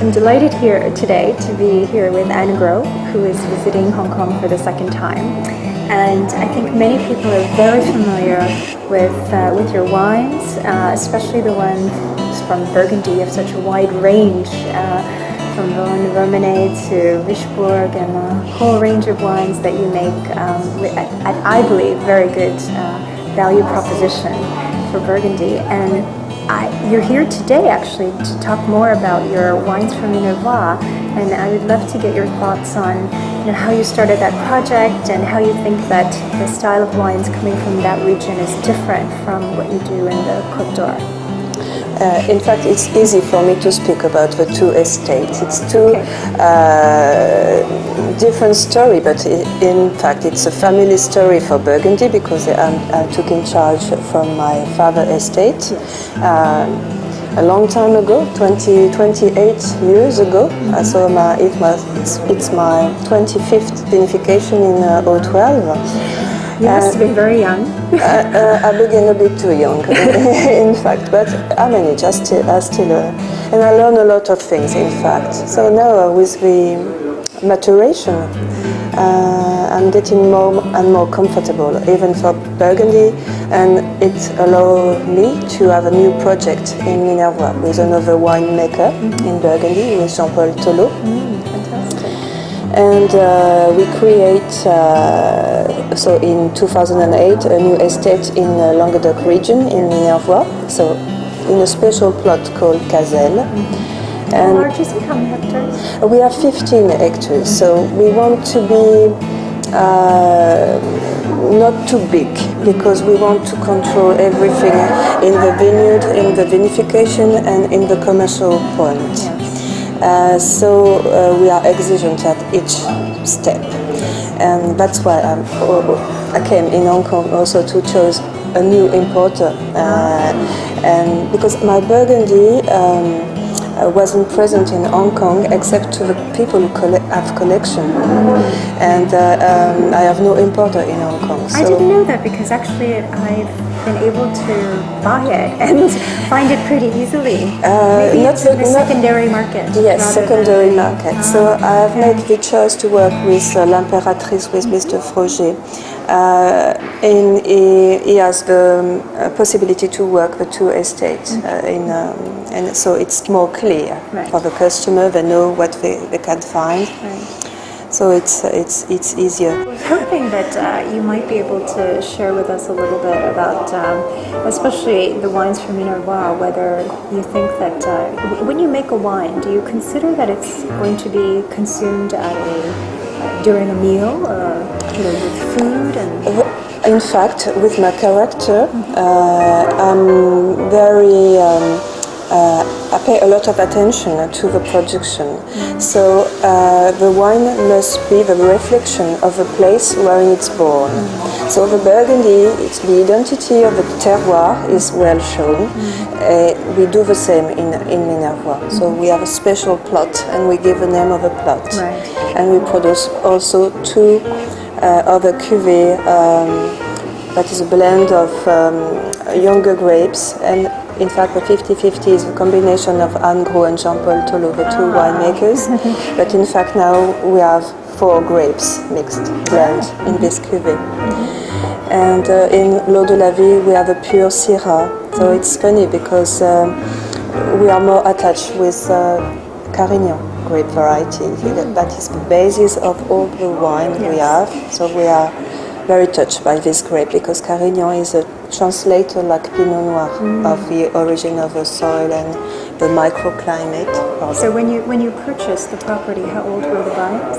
I'm delighted here today to be here with Anne Gros, who is visiting Hong Kong for the second time. And I think many people are very familiar with your wines, especially the ones from Burgundy. You have such a wide range, from Vermenay to Richebourg, and a whole range of wines that you make at I believe, very good value proposition for Burgundy. And you're here today actually to talk more about your wines from Minervois, and I would love to get your thoughts on how you started that project and how you think that the style of wines coming from that region is different from what you do in the Côte d'Or. In fact, it's easy for me to speak about the two estates. It's two different stories, but in fact, it's a family story for Burgundy because I took in charge from my father's estate a long time ago, 28 years ago. So it's my 25th vinification in 2012. You must have been very young. I began a bit too young, in fact, but I manage. I still and I learn a lot of things, in fact. So now, with the maturation, I'm getting more and more comfortable, even for Burgundy, and it allows me to have a new project in Minervois with another winemaker in Burgundy, with Jean-Paul Tolo. And we create, so in 2008, a new estate in the Languedoc region in Minervois, so in a special plot called Caselle. How large is it? How many hectares? We have 15 hectares, so we want to be not too big because we want to control everything in the vineyard, in the vinification, and in the commercial point. So we are exigent at each step, and that's why I came in Hong Kong also to choose a new importer, and because my Burgundy wasn't present in Hong Kong except to the people who have collection, and I have no importer in Hong Kong. So I didn't know that because actually I've been able to buy it and find it pretty easily. Maybe it's in the secondary market. Yes, secondary market. So I have made the choice to work with l'Impératrice, with Mr. Froger. And he has the possibility to work the two estates, and so it's more clear for the customer. They know what they can find. So it's easier. I was hoping that you might be able to share with us a little bit about, especially the wines from Minervois, whether you think that when you make a wine, do you consider that it's going to be consumed during a meal, or with food? In fact, with my character, I'm very. I pay a lot of attention to the production. So the wine must be the reflection of the place where it's born. So the Burgundy, the identity of the terroir is well shown. We do the same in Minervois. So we have a special plot and we give the name of the plot. And we produce also two other cuvées that is a blend of younger grapes, and in fact, the 50-50 is a combination of Anne Gros and Jean-Paul Tolo, the two winemakers. But in fact, now we have 4 grapes mixed blend in this cuvée. And in L'Eau de la Vie, we have a pure Syrah. So it's funny because we are more attached with Carignan grape variety. That is the basis of all the wine we have. So we are very touched by this grape because Carignan is a translator like Pinot Noir of the origin of the soil and the microclimate. So when you purchased the property, how old were the vines?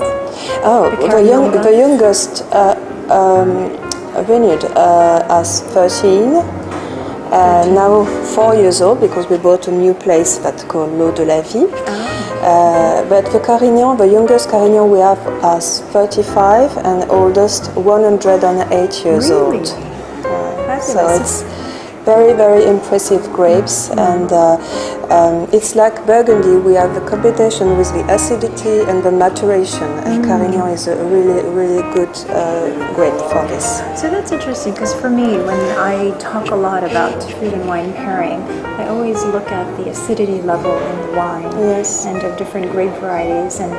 The youngest vineyard has 13. Now 4 years old because we bought a new place that's called L'Eau de la Vie. But the Carignan, the youngest Carignan we have has 35 and oldest 108 years old. So very, very impressive grapes, and it's like Burgundy. We have the combination with the acidity and the maturation, and Carignan is a really, really good grape for this. So that's interesting, because for me, when I talk a lot about food and wine pairing, I always look at the acidity level in the wine Yes. and of different grape varieties. And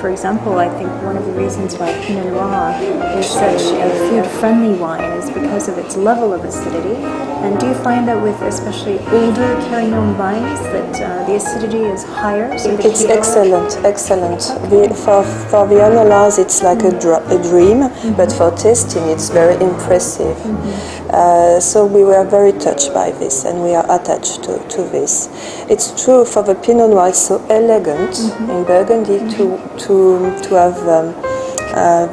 for example, I think one of the reasons why Pinot Noir is such a food-friendly wine is because of its level of acidity. And do you find that with especially older Carignan vines that the acidity is higher? So It's excellent, excellent. For the analyze, it's like a dream, but for tasting, it's very impressive. So we were very touched by this, and we are attached to this. It's true for the Pinot Noir. It's so elegant in Burgundy to have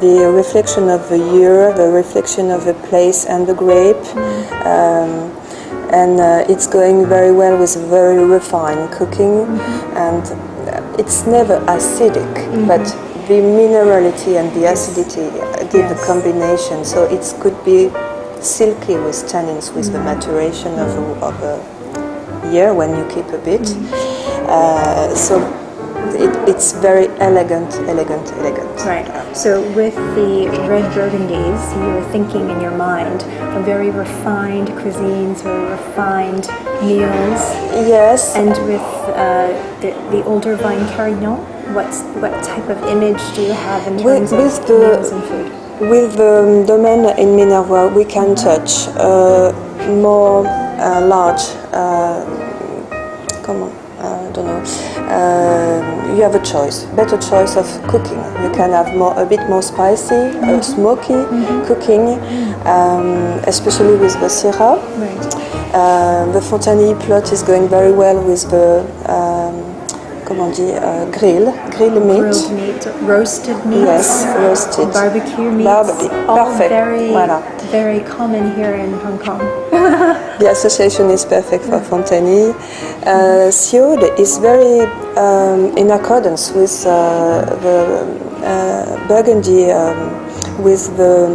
the reflection of the year, the reflection of the place and the grape. And it's going very well with very refined cooking, and it's never acidic, but the minerality and the acidity give the combination, so it could be silky with tannins with the maturation of a year when you keep a bit. So it's very elegant. Right. So with the red Burgundies, you were thinking in your mind of very refined cuisines or refined meals. Yes. And with the older vine Carignan, what type of image do you have in terms of meals and food? With the domain in Minervois, we can touch more large. I don't know. You have a choice, better choice of cooking. You can have a bit more spicy, smoky cooking, especially with the Syrah. Right. The Fontanille plot is going very well with the grill meat. Grilled meat, roasted meat. Yes, roasted. Barbecue meats. All Perfect. very common here in Hong Kong. The association is perfect for Fontanille. Ciode is very in accordance with the Burgundy, with the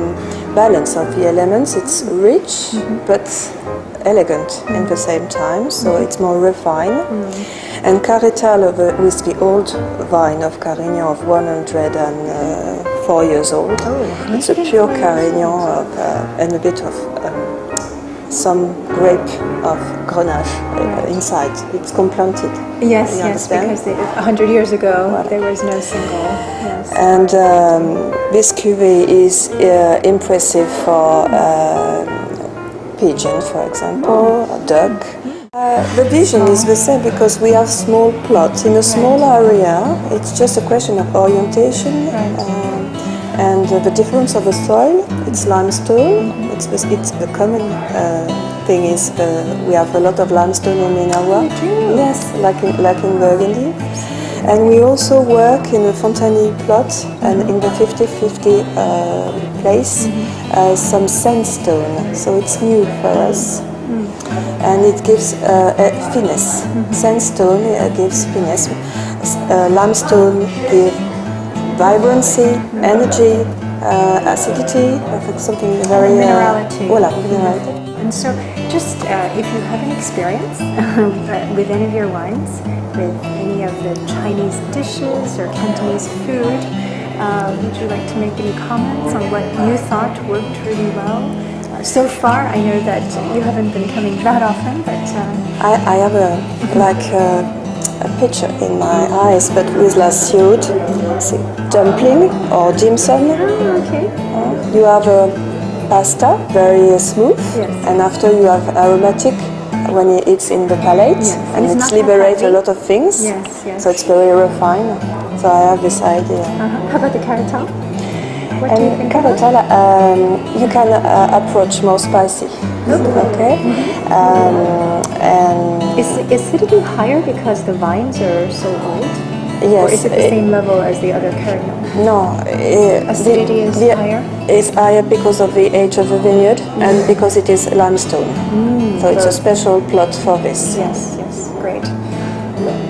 balance of the elements. It's rich but elegant in the same time, so it's more refined. And Carretal with the old vine of Carignan of 104 years old. It's a pure Carignan and a bit of some grape of Grenache inside. It's complanted. Yes, you yes, understand? because 100 years ago there was no single. Yes. And this cuvée is impressive for pigeon, for example, or duck. The vision is the same because we have small plots in a small area. It's just a question of orientation. And the difference of the soil, it's limestone. It's the common thing is we have a lot of limestone in Minervois. Yes, like in Burgundy. And we also work in a Fontanille plot and in the 50-50 place some sandstone. So it's new for us. And it gives finesse. Sandstone gives finesse. Limestone gives vibrancy, energy, acidity, something very... minerality. Voilà, minerality. And so, just if you have an experience with any of your wines, with any of the Chinese dishes or Cantonese food, would you like to make any comments on what you thought worked really well? So far, I know that you haven't been coming that often, but... I have a picture in my eyes, but with la ciode, dumpling or dim sum. okay. You have a pasta, very smooth, and after you have aromatic when it's in the palate, and it's liberate a lot of things. Yes. So it's very refined. So I have this idea. How about the Carretal? What do you think? Carretal, you can approach more spicy. Okay. And is acidity higher because the vines are so old? Yes. Or is it the same level as the other Carignan? No. Acidity is higher? It's higher because of the age of the vineyard and because it is limestone. So it's a special plot for this. Yes, great.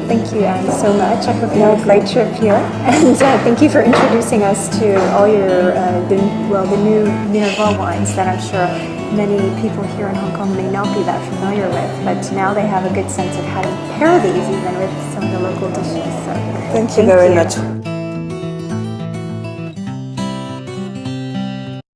Thank you, Anne, so much. I hope you have a great trip here. And thank you for introducing us to all your, the new Minervois wines that I'm sure many people here in Hong Kong may not be that familiar with, but now they have a good sense of how to pair these even with some of the local dishes. So, Thank you very much.